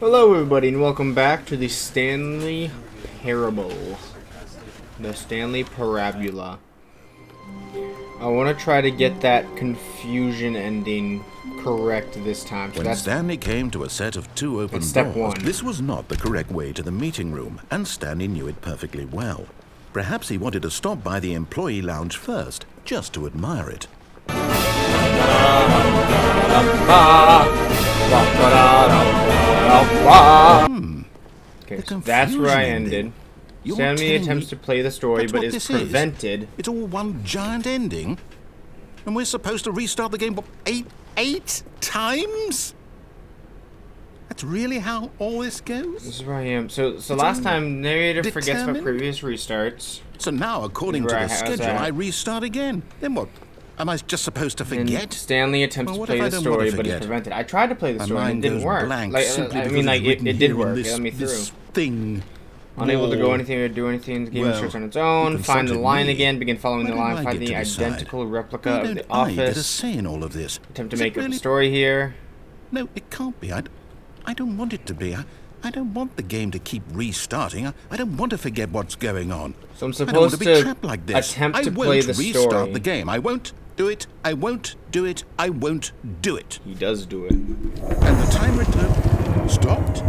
Hello everybody and welcome back to the Stanley Parable. The Stanley Parabola. I want to try to get that confusion ending correct this time. So when Stanley came to a set of two open step doors, one. This was not the correct way to the meeting room, and Stanley knew it perfectly well. Perhaps he wanted to stop by the employee lounge first, just to admire it. Okay, so that's where I ended. Stanley attempts to play the story, but is prevented. It's all one giant ending? And we're supposed to restart the game, what, eight times? That's really how all this goes? This is where I am. So last time, narrator forgets about previous restarts. So now, according to the schedule, I restart again. Then what? Am I just supposed to forget? And Stanley attempts to play the story, but is prevented. I tried to play the story and it didn't work. It did work. It let me through. Unable to go anything or do anything, the game starts on its own. Find the line again, begin following the line, find the identical replica of the office. Get a say in all of this. Attempt to make up a story here. No, it can't be. I don't want it to be. I don't want the game to keep restarting. I don't want to forget what's going on. So I'm supposed to attempt to play the story. I won't restart the game. I won't do it. I won't do it. I won't do it. He does do it. And the timer stopped?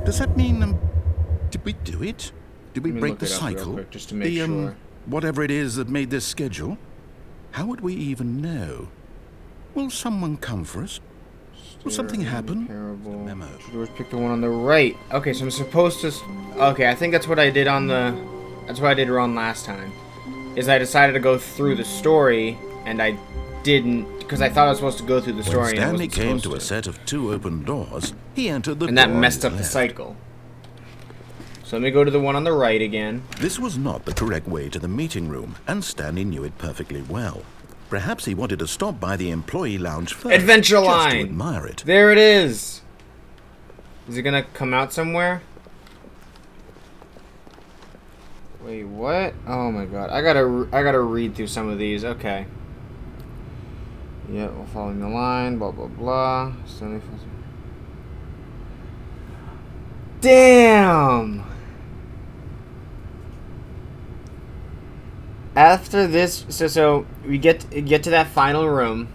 Does that mean, did we do it? Did we break the cycle? Quick, just to make sure. Whatever it is that made this schedule? How would we even know? Will someone come for us? Will something happen? Memo. Should pick the one on the right. Okay, so I'm supposed to. Okay, I think that's what I did on the. That's what I did wrong last time. Is I decided to go through the story, and I didn't, because I thought I was supposed to go through the story. When Stanley came to a set of two open doors, he entered the door. And that messed up the cycle. So let me go to the one on the right again. This was not the correct way to the meeting room, and Stanley knew it perfectly well. Perhaps he wanted to stop by the employee lounge first. Adventure line! Just to admire it. There it is! Is it gonna come out somewhere? Wait, what? Oh my god. I gotta read through some of these. Okay. Yeah, we're following the line, blah blah blah. Damn! After this, so we get to that final room.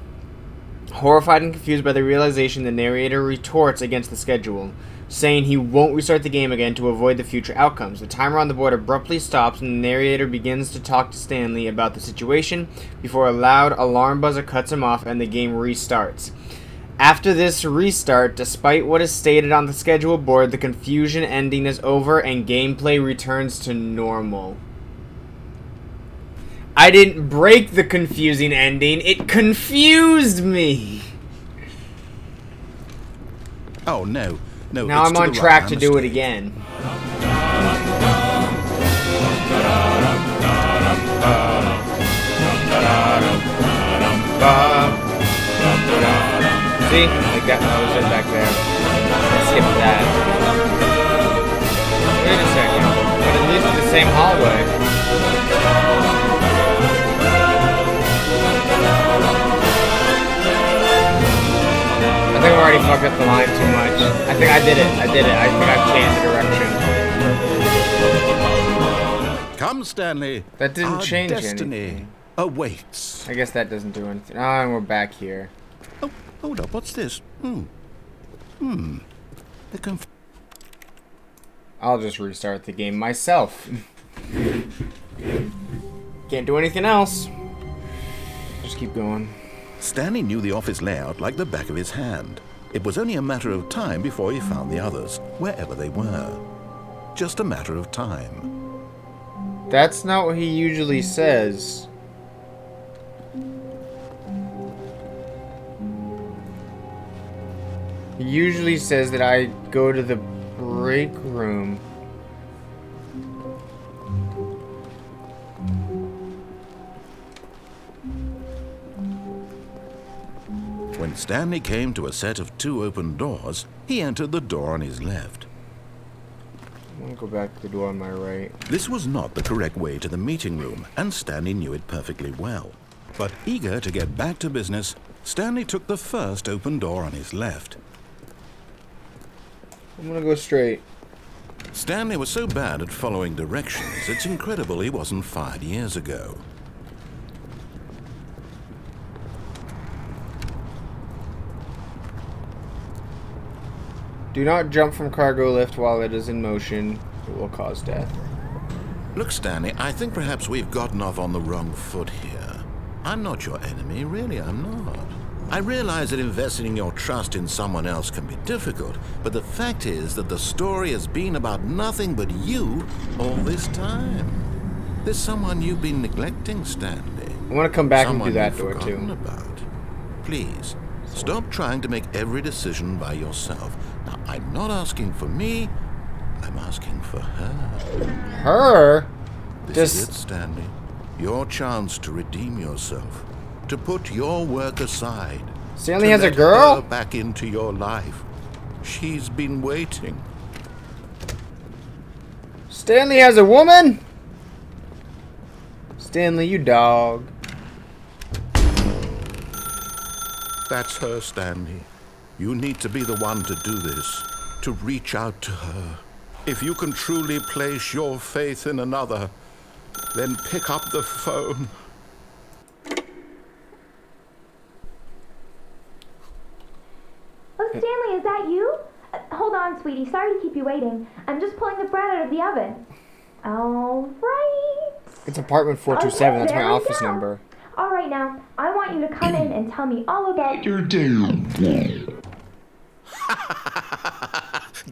Horrified and confused by the realization, the narrator retorts against the schedule, saying he won't restart the game again to avoid the future outcomes. The timer on the board abruptly stops, and the narrator begins to talk to Stanley about the situation before a loud alarm buzzer cuts him off and the game restarts. After this restart, despite what is stated on the schedule board, the confusion ending is over and gameplay returns to normal. I didn't break the confusing ending, it confused me! Oh, no. No, now I'm on track to do it again. See? Like that was it back there. I skipped that. Wait a second. But at least it's the same hallway. I think I already fucked up the line too much. I think I did it. I think I've changed the direction. Come, Stanley. That didn't change destiny anything. Awaits. I guess that doesn't do anything. Oh, and we're back here. Oh, hold up. What's this? I'll just restart the game myself. Can't do anything else. Just keep going. Stanley knew the office layout like the back of his hand. It was only a matter of time before he found the others, wherever they were. Just a matter of time. That's not what he usually says. He usually says that I go to the break room. When Stanley came to a set of two open doors, he entered the door on his left. I'm gonna go back to the door on my right. This was not the correct way to the meeting room, and Stanley knew it perfectly well. But eager to get back to business, Stanley took the first open door on his left. I'm gonna go straight. Stanley was so bad at following directions, it's incredible he wasn't fired years ago. Do not jump from cargo lift while it is in motion. It will cause death. Look, Stanley, I think perhaps we've gotten off on the wrong foot here. I'm not your enemy, really, I'm not. I realize that investing your trust in someone else can be difficult, but the fact is that the story has been about nothing but you all this time. There's someone you've been neglecting, Stanley. I want to come back Someone and do that you've door forgotten too. about. Please, stop trying to make every decision by yourself. Now, I'm not asking for me, I'm asking for her. Her? This is it, Stanley. Your chance to redeem yourself. To put your work aside. Stanley to has a let girl? her back into your life. She's been waiting. Stanley has a woman? Stanley, you dog. That's her, Stanley. You need to be the one to do this. To reach out to her. If you can truly place your faith in another, then pick up the phone. Oh, Stanley, is that you? Hold on, sweetie. Sorry to keep you waiting. I'm just pulling the bread out of the oven. All right. It's apartment 427. Okay, That's my there we office go. number. All right, now, I want you to come in and tell me all about your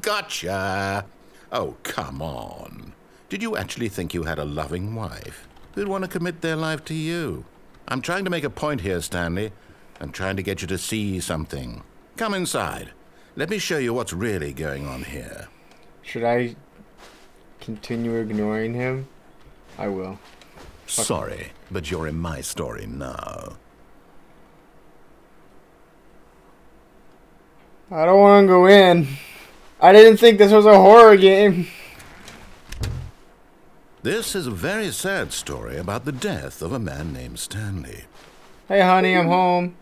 Gotcha. Oh, come on. Did you actually think you had a loving wife who'd want to commit their life to you? I'm trying to make a point here, Stanley. I'm trying to get you to see something. Come inside. Let me show you what's really going on here. Should I continue ignoring him? I will. Sorry, but you're in my story now. I don't want to go in. I didn't think this was a horror game. This is a very sad story about the death of a man named Stanley. Hey, honey, I'm home.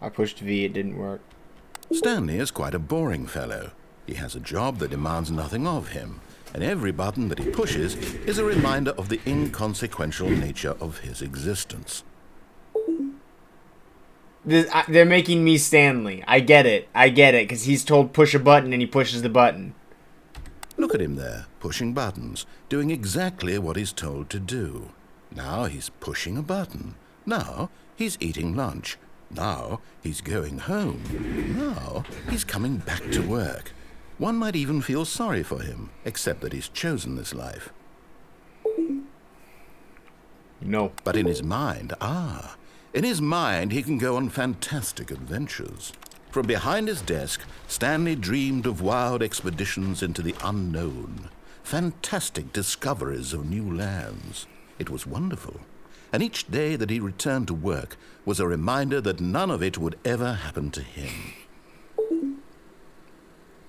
I pushed V, it didn't work. Stanley is quite a boring fellow. He has a job that demands nothing of him, and every button that he pushes is a reminder of the inconsequential nature of his existence. They're making me Stanley. I get it, because he's told push a button and he pushes the button. Look at him there, pushing buttons, doing exactly what he's told to do. Now he's pushing a button. Now he's eating lunch. Now he's going home. Now he's coming back to work. One might even feel sorry for him, except that he's chosen this life. No. But in his mind, in his mind he can go on fantastic adventures. From behind his desk, Stanley dreamed of wild expeditions into the unknown, fantastic discoveries of new lands. It was wonderful. And each day that he returned to work was a reminder that none of it would ever happen to him.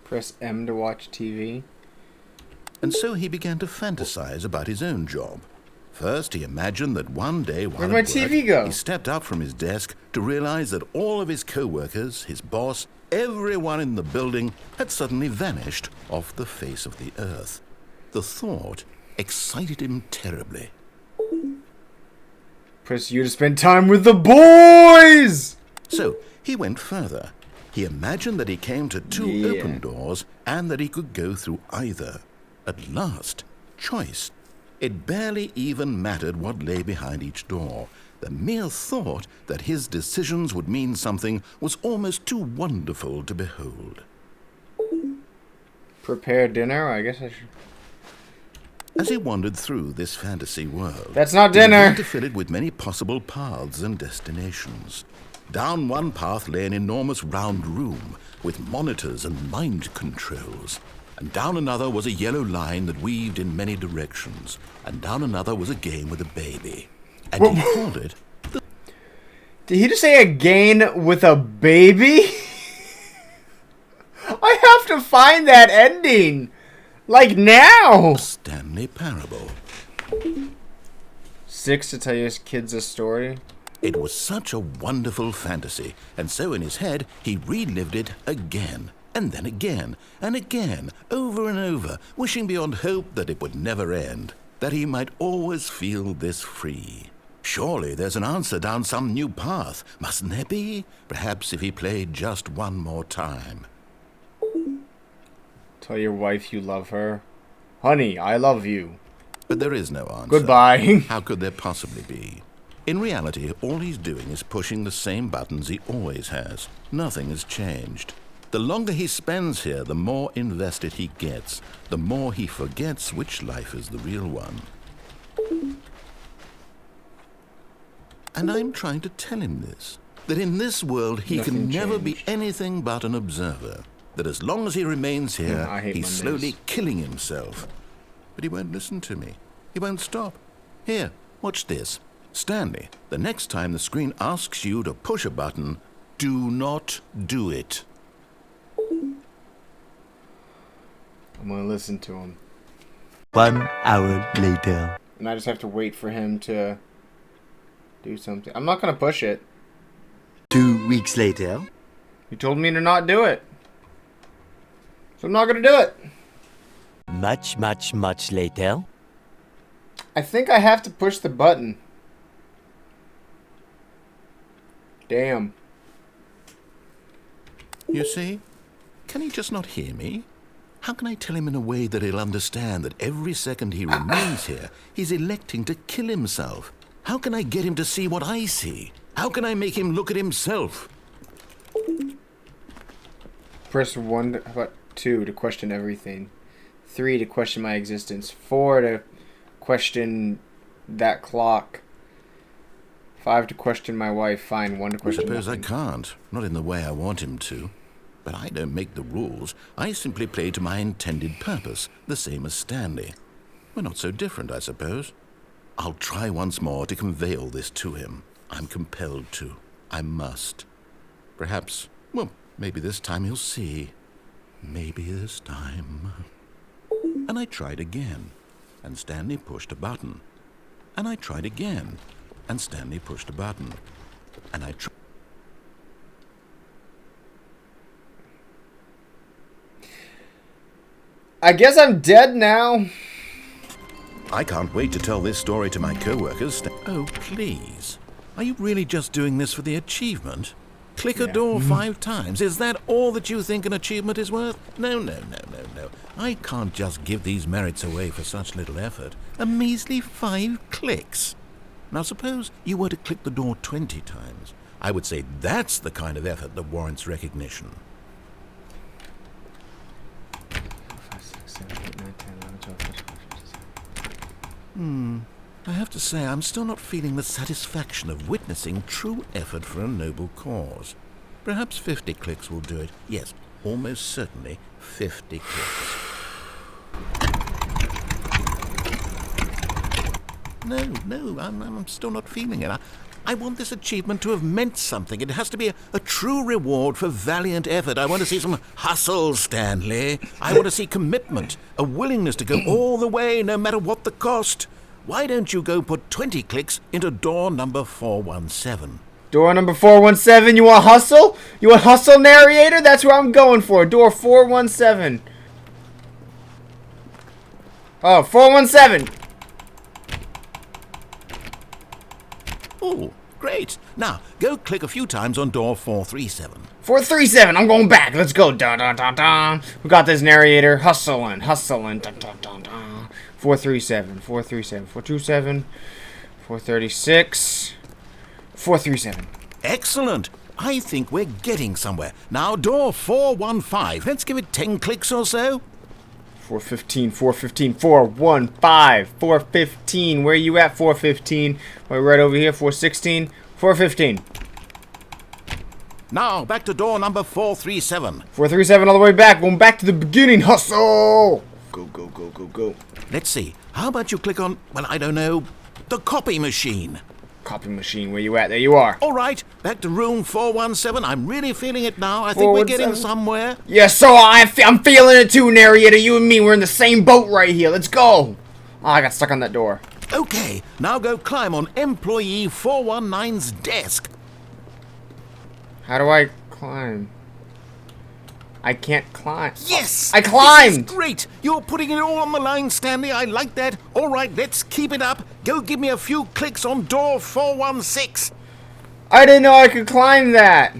Press M to watch TV. And so he began to fantasize about his own job. First, he imagined that one day while Where'd my at work, TV go? he stepped up from his desk to realize that all of his co-workers, his boss, everyone in the building had suddenly vanished off the face of the earth. The thought excited him terribly. Press U to spend time with the boys! So he went further. He imagined that he came to two open doors and that he could go through either. At last, choice. It barely even mattered what lay behind each door. The mere thought that his decisions would mean something was almost too wonderful to behold. Prepare dinner? I guess I should... As he wandered through this fantasy world, That's not he began dinner! to fill it with many possible paths and destinations. Down one path lay an enormous round room with monitors and mind controls. And down another was a yellow line that weaved in many directions. And down another was a game with a baby. And he called it... Did he just say a game with a baby? I have to find that ending! Like now! Stanley Parable. 6 to tell your kids a story. It was such a wonderful fantasy, and so in his head he relived it again, and then again, and again, over and over, wishing beyond hope that it would never end, that he might always feel this free. Surely there's an answer down some new path, mustn't there be? Perhaps if he played just one more time. Tell your wife you love her. Honey, I love you. But there is no answer. Goodbye. How could there possibly be? In reality, all he's doing is pushing the same buttons he always has. Nothing has changed. The longer he spends here, the more invested he gets, the more he forgets which life is the real one. And I'm trying to tell him this, that in this world he can never be anything but an observer, that as long as he remains here, he's slowly killing himself. But he won't listen to me. He won't stop. Here, watch this. Stanley, the next time the screen asks you to push a button, do not do it. I'm gonna listen to him. 1 hour later. And I just have to wait for him to do something. I'm not gonna push it. 2 weeks later. You told me to not do it. So I'm not gonna do it. Much later. I think I have to push the button. Damn. You see? Can he just not hear me? How can I tell him in a way that he'll understand that every second he remains here, he's electing to kill himself? How can I get him to see what I see? How can I make him look at himself? Press 1, how about 2 to question everything. 3 to question my existence. 4 to question that clock. 5 to question my wife. Fine. 1 to question I suppose nothing. I can't. Not in the way I want him to. But I don't make the rules. I simply play to my intended purpose, the same as Stanley. We're not so different, I suppose. I'll try once more to convey all this to him. I'm compelled to. I must. Perhaps, well, maybe this time he'll see. Maybe this time. And I tried again, and Stanley pushed a button. And I tried again, and Stanley pushed a button. And I tried. I guess I'm dead now. I can't wait to tell this story to my co-workers. Oh, please. Are you really just doing this for the achievement? Click a door 5 times. Is that all that you think an achievement is worth? No. I can't just give these merits away for such little effort. A measly 5 clicks. Now suppose you were to click the door 20 times. I would say that's the kind of effort that warrants recognition. 5, 6, 7, 8, 9, 10, 11, 12, 13, 14, 15. I have to say I'm still not feeling the satisfaction of witnessing true effort for a noble cause. Perhaps 50 clicks will do it. Yes, almost certainly 50 clicks. No, I'm still not feeling it. I want this achievement to have meant something. It has to be a true reward for valiant effort. I want to see some hustle, Stanley. I want to see commitment, a willingness to go all the way, no matter what the cost. Why don't you go put 20 clicks into door number 417? Door number 417, you want hustle? You want hustle, narrator? That's what I'm going for. Door 417. Oh, 417. Oh, great. Now, go click a few times on door 437. 437, I'm going back. Let's go. Dun, dun, dun, dun. We got this narrator. Hustling. Dun, dun, dun, dun. 437, 437, 427, 436, 437. Excellent. I think we're getting somewhere. Now, door 415. Let's give it 10 clicks or so. 415, 415, 415, 415. Where you at, 415? We're right over here, 416, 415. Now, back to door number 437. 437 all the way back. Going back to the beginning. Hustle! Go, go, go, go, go. Let's see. How about you click on, well, I don't know, the copy machine? Copy machine, where you at? There you are. All right, back to room 417. I'm really feeling it now. I think we're getting somewhere. Yes, so I'm feeling it too, narrator. You and me, we're in the same boat right here. Let's go. Oh, I got stuck on that door. Okay, now go climb on employee 419's desk. How do I climb? I can't climb. Yes! I climbed! This is great! You're putting it all on the line, Stanley. I like that. All right, let's keep it up. Go give me a few clicks on door 416. I didn't know I could climb that.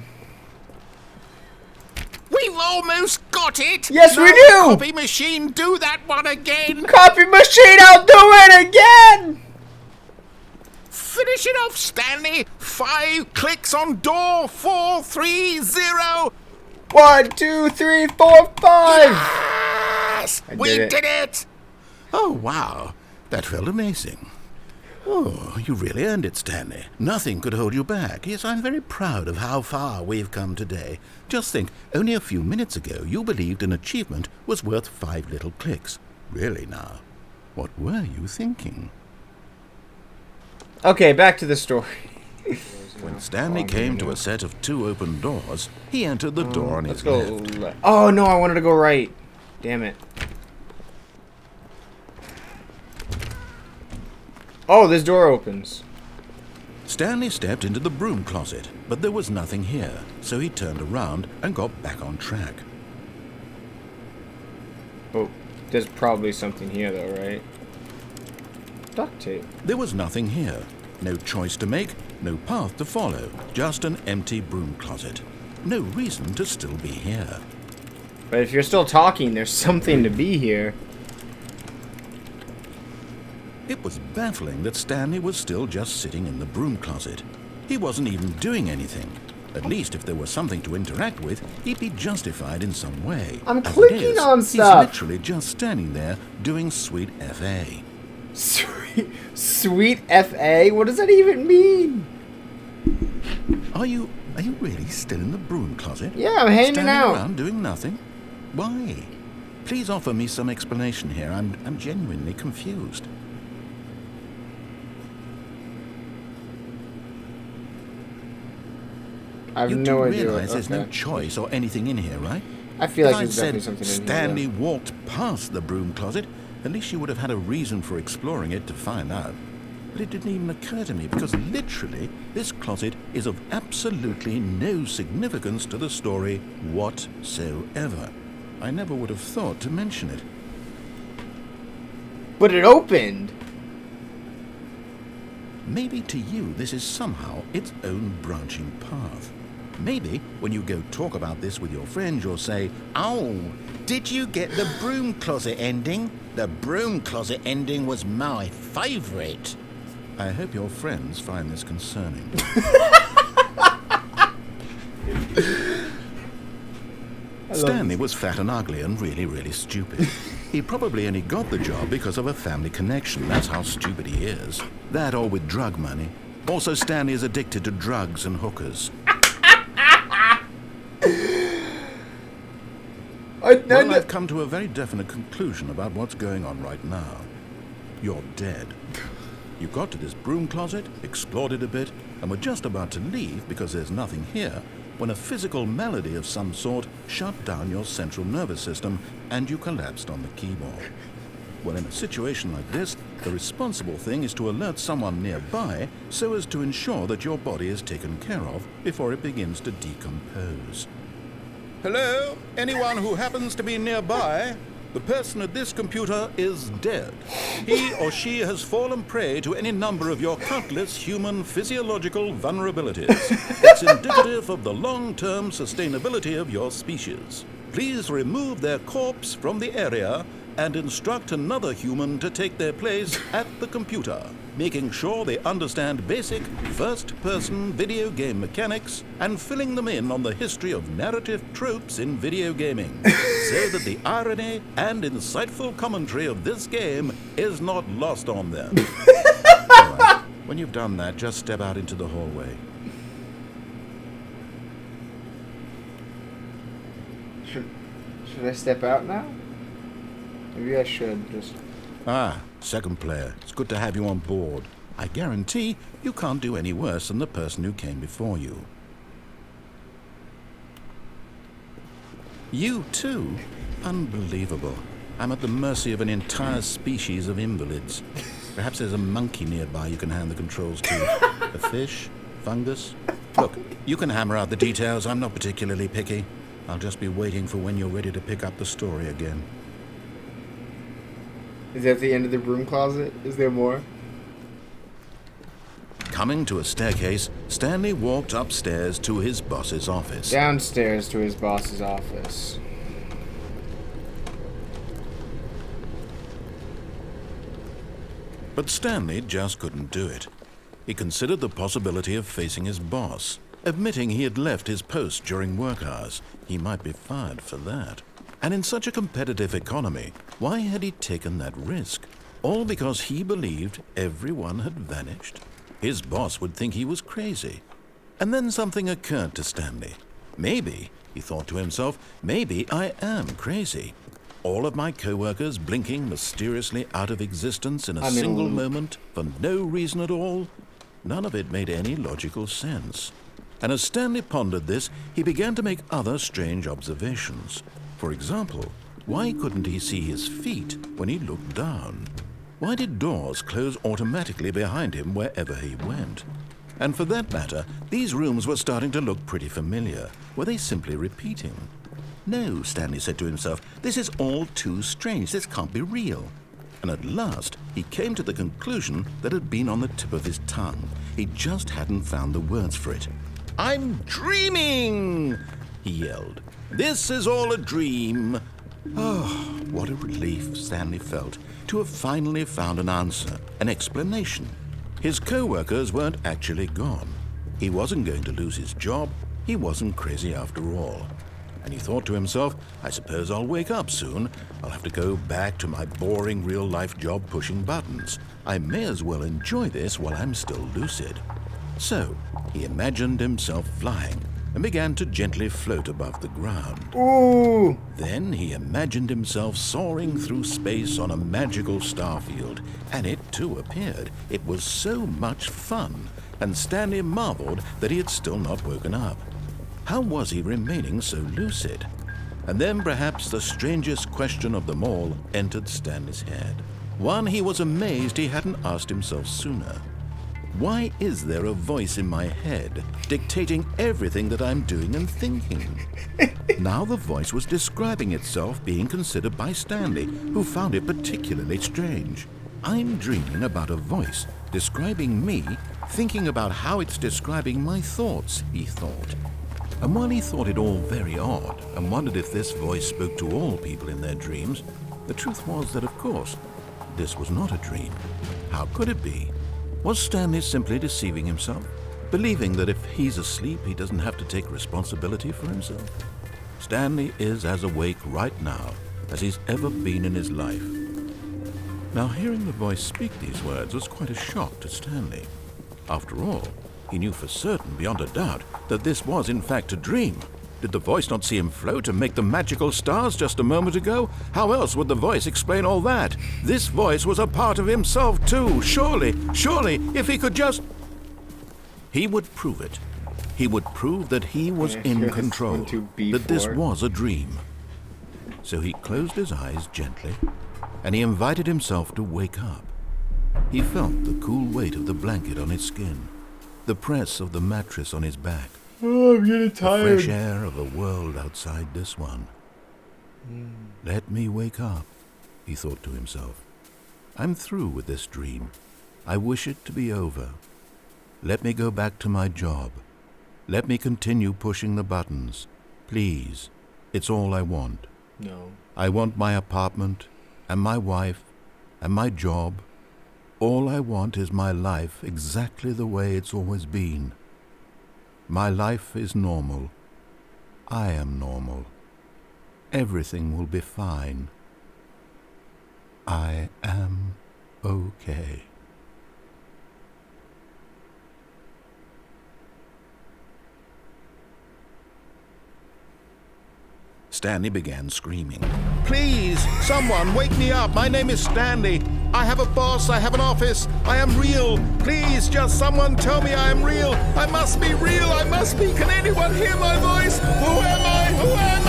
We've almost got it! Yes, now, we do! Copy machine, do that one again! Copy machine, I'll do it again! Finish it off, Stanley! 5 clicks on door 430! 1, 2, 3, 4, 5! Yes! We did it! Oh, wow. That felt amazing. Oh, you really earned it, Stanley. Nothing could hold you back. Yes, I'm very proud of how far we've come today. Just think, only a few minutes ago you believed an achievement was worth 5 little clicks. Really now, what were you thinking? Okay, back to the story. When Stanley came to a set of 2 open doors, he entered the door on Let's his go left. left. Oh no, I wanted to go right. Damn it. Oh, this door opens. Stanley stepped into the broom closet, but there was nothing here, so he turned around and got back on track. Oh, there's probably something here though, right? Duct tape. There was nothing here. No choice to make, no path to follow, just an empty broom closet. No reason to still be here. But if you're still talking, there's something to be here. It was baffling that Stanley was still just sitting in the broom closet. He wasn't even doing anything. At least if there was something to interact with, he'd be justified in some way. I'm As it clicking is, on stuff. He's literally just standing there doing sweet FA. Sweet FA? What does that even mean? Are you really still in the broom closet? Yeah, I'm hanging Standing out. around doing nothing? Why? Please offer me some explanation here. I'm genuinely confused. I have You no do idea. realize there's no Okay. choice or anything in here, right? I feel If like I'd there's definitely said something in Stanley here. walked past the broom closet, at least you would have had a reason for exploring it to find out. But it didn't even occur to me because literally this closet is of absolutely no significance to the story whatsoever. I never would have thought to mention it. But it opened. Maybe to you this is somehow its own branching path. Maybe when you go talk about this with your friends, you'll say, "Oh, did you get the broom closet ending? The broom closet ending was my favorite." I hope your friends find this concerning. Stanley was fat and ugly and really, really stupid. He probably only got the job because of a family connection. That's how stupid he is. That or with drug money. Also, Stanley is addicted to drugs and hookers. Well, I've come to a very definite conclusion about what's going on right now. You're dead. You got to this broom closet, explored it a bit, and were just about to leave because there's nothing here, when a physical malady of some sort shut down your central nervous system and you collapsed on the keyboard. Well, in a situation like this, the responsible thing is to alert someone nearby so as to ensure that your body is taken care of before it begins to decompose. Hello? Anyone who happens to be nearby? The person at this computer is dead. He or she has fallen prey to any number of your countless human physiological vulnerabilities. It's indicative of the long-term sustainability of your species. Please remove their corpse from the area and instruct another human to take their place at the computer, making sure they understand basic first-person video game mechanics and filling them in on the history of narrative tropes in video gaming, so that the irony and insightful commentary of this game is not lost on them. All right, when you've done that, just step out into the hallway. Should I step out now? Maybe I should just... Ah, second player. It's good to have you on board. I guarantee you can't do any worse than the person who came before you. You too? Unbelievable. I'm at the mercy of an entire species of invalids. Perhaps there's a monkey nearby you can hand the controls to. A fish? Fungus? Look, you can hammer out the details. I'm not particularly picky. I'll just be waiting for when you're ready to pick up the story again. Is that the end of the broom closet? Is there more? Coming to a staircase, Stanley walked upstairs to his boss's office. Downstairs to his boss's office. But Stanley just couldn't do it. He considered the possibility of facing his boss, admitting he had left his post during work hours. He might be fired for that. And in such a competitive economy, why had he taken that risk? All because he believed everyone had vanished? His boss would think he was crazy. And then something occurred to Stanley. Maybe, he thought to himself, maybe I am crazy. All of my co-workers blinking mysteriously out of existence in a single moment for no reason at all? None of it made any logical sense. And as Stanley pondered this, he began to make other strange observations. For example, why couldn't he see his feet when he looked down? Why did doors close automatically behind him wherever he went? And for that matter, these rooms were starting to look pretty familiar. Were they simply repeating? No, Stanley said to himself, this is all too strange. This can't be real. And at last, he came to the conclusion that had been on the tip of his tongue. He just hadn't found the words for it. I'm dreaming, he yelled. This is all a dream. Oh, what a relief Stanley felt to have finally found an answer, an explanation. His co-workers weren't actually gone. He wasn't going to lose his job. He wasn't crazy after all. And he thought to himself, I suppose I'll wake up soon. I'll have to go back to my boring real-life job pushing buttons. I may as well enjoy this while I'm still lucid. So, he imagined himself flying and began to gently float above the ground. Ooh! Then he imagined himself soaring through space on a magical starfield, and it too appeared. It was so much fun, and Stanley marveled that he had still not woken up. How was he remaining so lucid? And then perhaps the strangest question of them all entered Stanley's head. One he was amazed he hadn't asked himself sooner. Why is there a voice in my head dictating everything that I'm doing and thinking? Now the voice was describing itself being considered by Stanley, who found it particularly strange. I'm dreaming about a voice describing me, thinking about how it's describing my thoughts, he thought. And while he thought it all very odd and wondered if this voice spoke to all people in their dreams, the truth was that, of course, this was not a dream. How could it be? Was Stanley simply deceiving himself, believing that if he's asleep, he doesn't have to take responsibility for himself? Stanley is as awake right now as he's ever been in his life. Now, hearing the voice speak these words was quite a shock to Stanley. After all, he knew for certain, beyond a doubt, that this was in fact a dream. Did the voice not see him float and make the magical stars just a moment ago? How else would the voice explain all that? This voice was a part of himself too. Surely, if he could just... He would prove it. He would prove that he was in control, that this was a dream. So he closed his eyes gently, and he invited himself to wake up. He felt the cool weight of the blanket on his skin, the press of the mattress on his back. Oh, I'm getting tired. The fresh air of a world outside this one. Let me wake up, he thought to himself. I'm through with this dream. I wish it to be over. Let me go back to my job. Let me continue pushing the buttons. Please, it's all I want. No. I want my apartment, and my wife, and my job. All I want is my life exactly the way it's always been. My life is normal. I am normal. Everything will be fine. I am okay. Stanley began screaming. Please, someone, wake me up. My name is Stanley. I have a boss. I have an office. I am real. Please, just someone tell me I am real. I must be real. I must be. Can anyone hear my voice? Who am I? Who am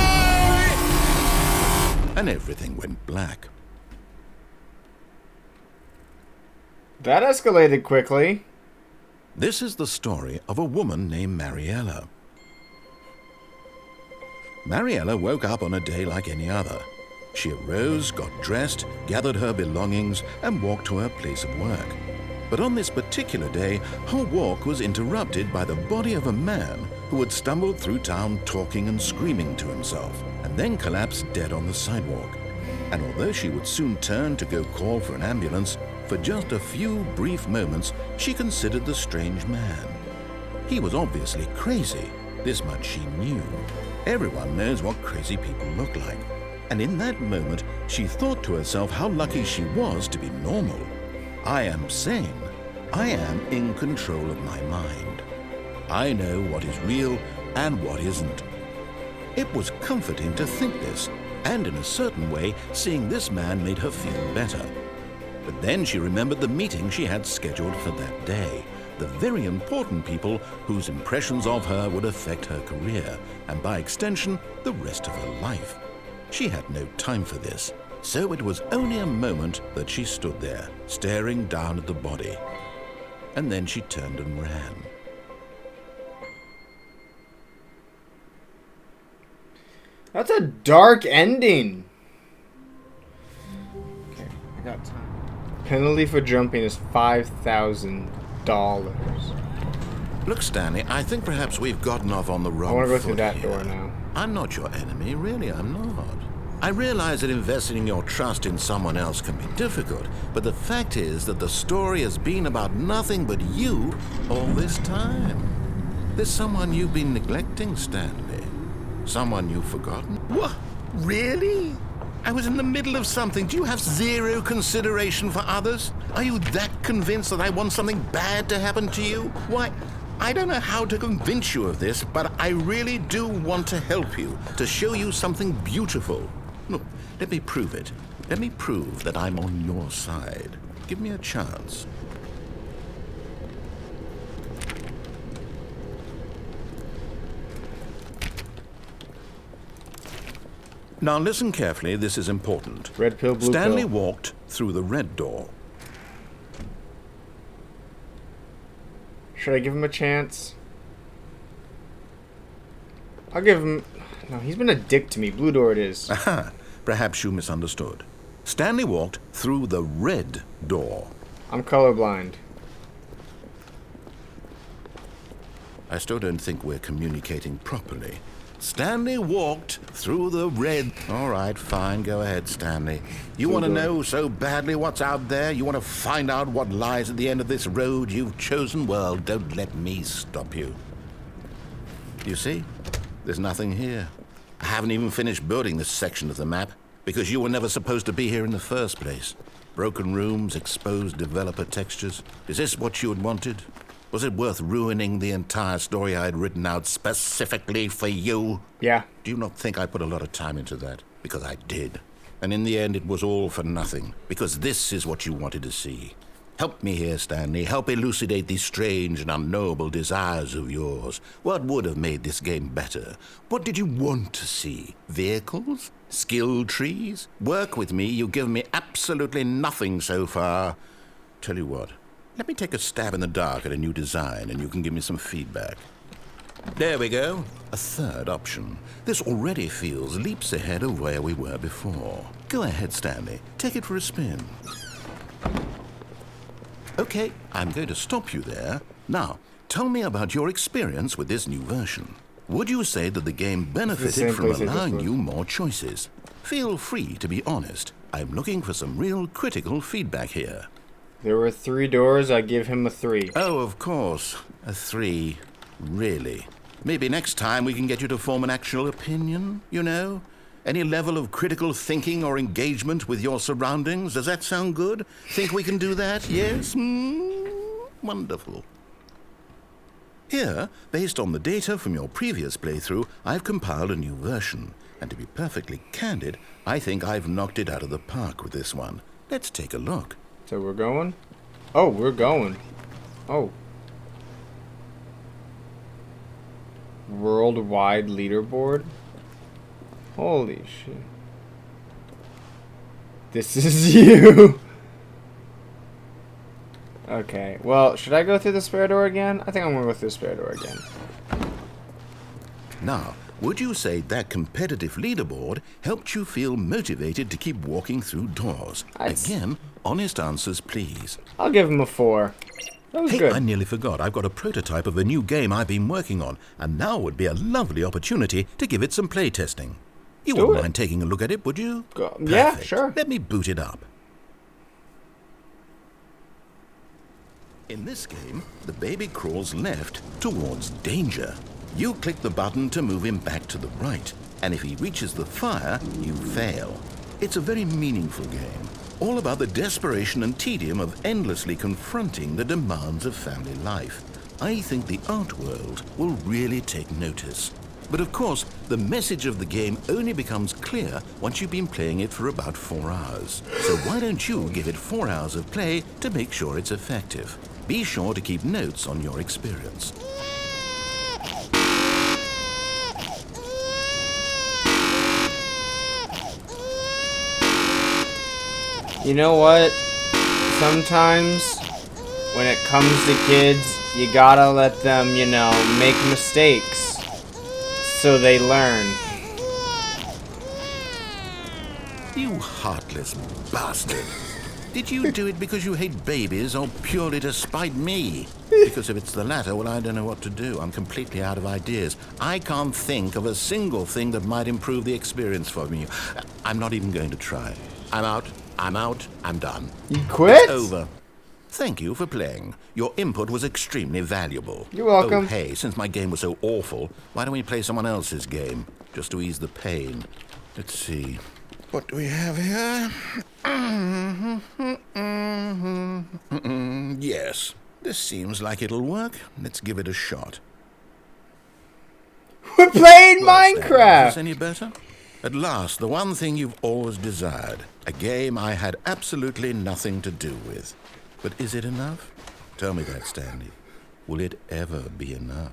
I? And everything went black. That escalated quickly. This is the story of a woman named Mariella. Mariella woke up on a day like any other. She arose, got dressed, gathered her belongings, and walked to her place of work. But on this particular day, her walk was interrupted by the body of a man who had stumbled through town talking and screaming to himself, and then collapsed dead on the sidewalk. And although she would soon turn to go call for an ambulance, for just a few brief moments she considered the strange man. He was obviously crazy, this much she knew. Everyone knows what crazy people look like. And in that moment, she thought to herself how lucky she was to be normal. I am sane. I am in control of my mind. I know what is real and what isn't. It was comforting to think this, and in a certain way, seeing this man made her feel better. But then she remembered the meeting she had scheduled for that day. The very important people whose impressions of her would affect her career, and by extension, the rest of her life. She had no time for this, so it was only a moment that she stood there, staring down at the body. And then she turned and ran. That's a dark ending. Okay, I got time. Penalty for jumping is $5,000. Look, Stanley, I think perhaps we've gotten off on the wrong foot. I want to go through that here. door now. I'm not your enemy, really, I'm not. I realize that investing your trust in someone else can be difficult, but the fact is that the story has been about nothing but you all this time. There's someone you've been neglecting, Stanley. Someone you've forgotten. What? Really? I was in the middle of something. Do you have zero consideration for others? Are you that convinced that I want something bad to happen to you? Why, I don't know how to convince you of this, but I really do want to help you, to show you something beautiful. Look, let me prove it. Let me prove that I'm on your side. Give me a chance. Now listen carefully, this is important. Red pill, blue Stanley pill. walked through the red door. Should I give him a chance? I'll give him... No, he's been a dick to me. Blue door it is. Aha, perhaps you misunderstood. Stanley walked through the red door. I'm colorblind. I still don't think we're communicating properly. Stanley walked through the red... All right, fine, go ahead, Stanley. You want to know so badly what's out there? You want to find out what lies at the end of this road you've chosen? Well, don't let me stop you. You see? There's nothing here. I haven't even finished building this section of the map, because you were never supposed to be here in the first place. Broken rooms, exposed developer textures. Is this what you had wanted? Was it worth ruining the entire story I had written out specifically for you? Yeah. Do you not think I put a lot of time into that? Because I did. And in the end, it was all for nothing. Because this is what you wanted to see. Help me here, Stanley. Help elucidate these strange and unknowable desires of yours. What would have made this game better? What did you want to see? Vehicles? Skill trees? Work with me. You've given me absolutely nothing so far. Tell you what. Let me take a stab in the dark at a new design, and you can give me some feedback. There we go. A third option. This already feels leaps ahead of where we were before. Go ahead, Stanley. Take it for a spin. Okay, I'm going to stop you there. Now, tell me about your experience with this new version. Would you say that the game benefited from allowing you more choices? Feel free to be honest. I'm looking for some real critical feedback here. There were 3 doors. I give him a 3. Oh, of course. A 3. Really? Maybe next time we can get you to form an actual opinion, you know? Any level of critical thinking or engagement with your surroundings? Does that sound good? Think we can do that? Yes? Wonderful. Here, based on the data from your previous playthrough, I've compiled a new version. And to be perfectly candid, I think I've knocked it out of the park with this one. Let's take a look. So we're going? Oh, we're going. Oh. Worldwide leaderboard? Holy shit. This is you. Okay. Well, should I go through the spare door again? I think I'm gonna go through the spare door again. Now, would you say that competitive leaderboard helped you feel motivated to keep walking through doors? Again, honest answers, please. I'll give him a 4. That was Hey, good. I nearly forgot. I've got a prototype of a new game I've been working on, and now would be a lovely opportunity to give it some play testing. You wouldn't mind taking a look at it, would you? Yeah, Perfect. sure. Let me boot it up. In this game, the baby crawls left towards danger. You click the button to move him back to the right, and if he reaches the fire, you fail. It's a very meaningful game, all about the desperation and tedium of endlessly confronting the demands of family life. I think the art world will really take notice. But of course, the message of the game only becomes clear once you've been playing it for about 4 hours. So why don't you give it 4 hours of play to make sure it's effective? Be sure to keep notes on your experience. You know what? Sometimes, when it comes to kids, you gotta let them, you know, make mistakes. So they learn. You heartless bastard. Did you do it because you hate babies or purely to spite me? Because if it's the latter, well, I don't know what to do. I'm completely out of ideas. I can't think of a single thing that might improve the experience for me. I'm not even going to try. I'm out. I'm done. You quit? It's over. Thank you for playing. Your input was extremely valuable. You're welcome. Oh, hey, since my game was so awful, why don't we play someone else's game? Just to ease the pain. Let's see. What do we have here? Yes, this seems like it'll work. Let's give it a shot. We're playing Well, Stanley, Minecraft! is this any better? At last, the one thing you've always desired. A game I had absolutely nothing to do with. But is it enough? Tell me that, Stanley. Will it ever be enough?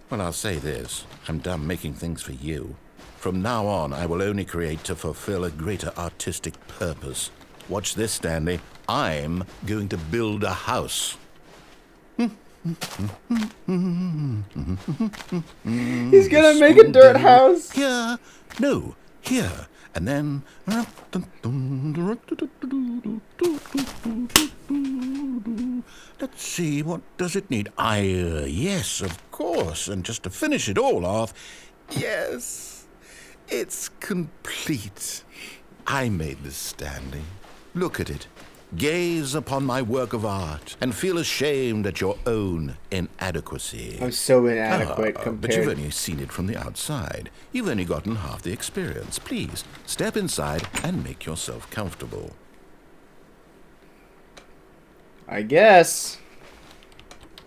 Well, I'll say this. I'm done making things for you. From now on, I will only create to fulfill a greater artistic purpose. Watch this, Stanley. I'm going to build a house. He's gonna make a dirt house. Here. No, here. And then... Let's see, what does it need? Yes, of course. And just to finish it all off, yes, it's complete. I made this, Stanley. Look at it. Gaze upon my work of art and feel ashamed at your own inadequacy. I'm so inadequate compared... But you've only seen it from the outside. You've only gotten half the experience. Please, step inside and make yourself comfortable. I guess.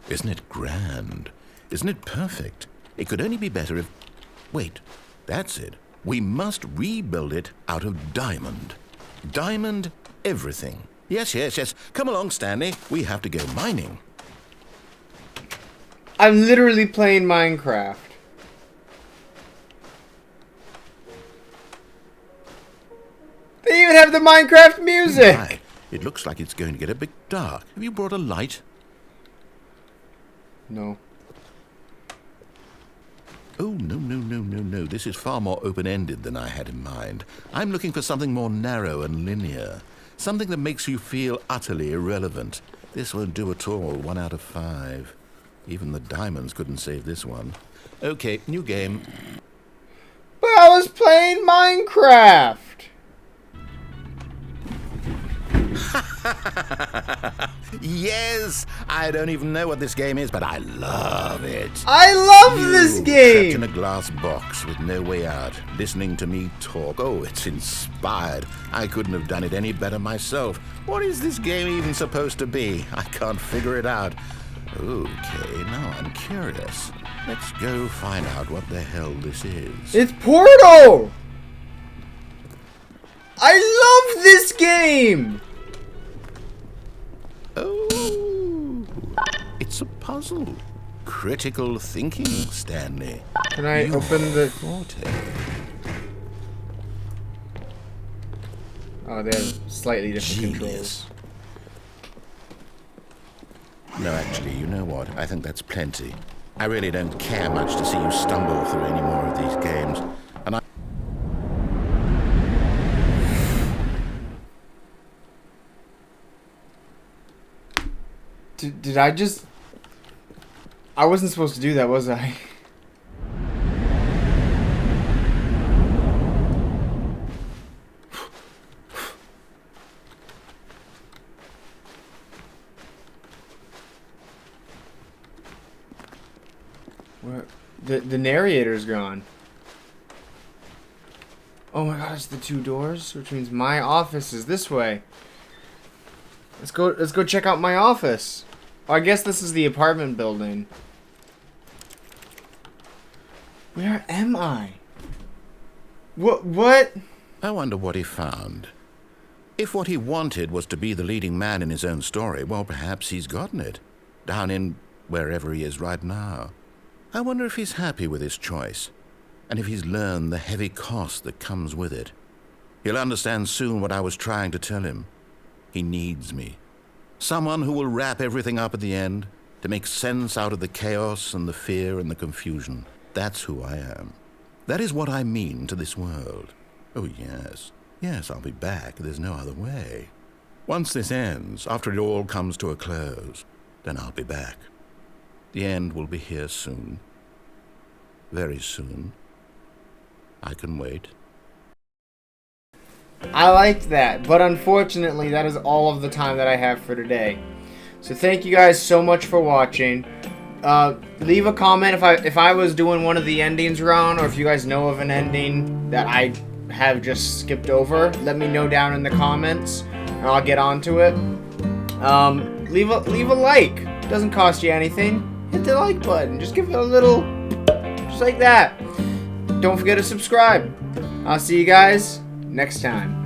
Isn't it grand? Isn't it perfect? It could only be better if... Wait, that's it. We must rebuild it out of diamond. Diamond everything. Yes. Come along, Stanley. We have to go mining. I'm literally playing Minecraft. They even have the Minecraft music! Right. It looks like it's going to get a bit dark. Have you brought a light? No. Oh, no. This is far more open-ended than I had in mind. I'm looking for something more narrow and linear. Something that makes you feel utterly irrelevant. This won't do at all. 1 out of 5. Even the diamonds couldn't save this one. Okay, new game. But I was playing Minecraft! Yes! I don't even know what this game is, but I love it. I love this Trapped game! in a glass box with no way out, listening to me talk. Oh, it's inspired. I couldn't have done it any better myself. What is this game even supposed to be? I can't figure it out. Okay, now I'm curious. Let's go find out what the hell this is. It's Porto! I love this game! Oh, it's a puzzle. Critical thinking, Stanley. Can I open the... Forte. Oh, they have slightly different Genius. controls. No, actually, you know what? I think that's plenty. I really don't care much to see you stumble through any more of these games. And I... Did I just... I wasn't supposed to do that, was I? Where... The narrator's gone. Oh my god, it's the two doors, which means my office is this way. Let's go check out my office. Oh, I guess this is the apartment building. Where am I? What? I wonder what he found. If what he wanted was to be the leading man in his own story, well, perhaps he's gotten it. Down in wherever he is right now. I wonder if he's happy with his choice, and if he's learned the heavy cost that comes with it. He'll understand soon what I was trying to tell him. He needs me. Someone who will wrap everything up at the end, to make sense out of the chaos and the fear and the confusion. That's who I am. That is what I mean to this world. Oh, yes. Yes, I'll be back. There's no other way. Once this ends, after it all comes to a close, then I'll be back. The end will be here soon. Very soon. I can wait. I liked that, but unfortunately that is all of the time that I have for today. So thank you guys so much for watching. Leave a comment if I was doing one of the endings wrong, or if you guys know of an ending that I have just skipped over. Let me know down in the comments, and I'll get onto it. Leave a like. It doesn't cost you anything. Hit the like button. Just give it a little, just like that. Don't forget to subscribe. I'll see you guys next time.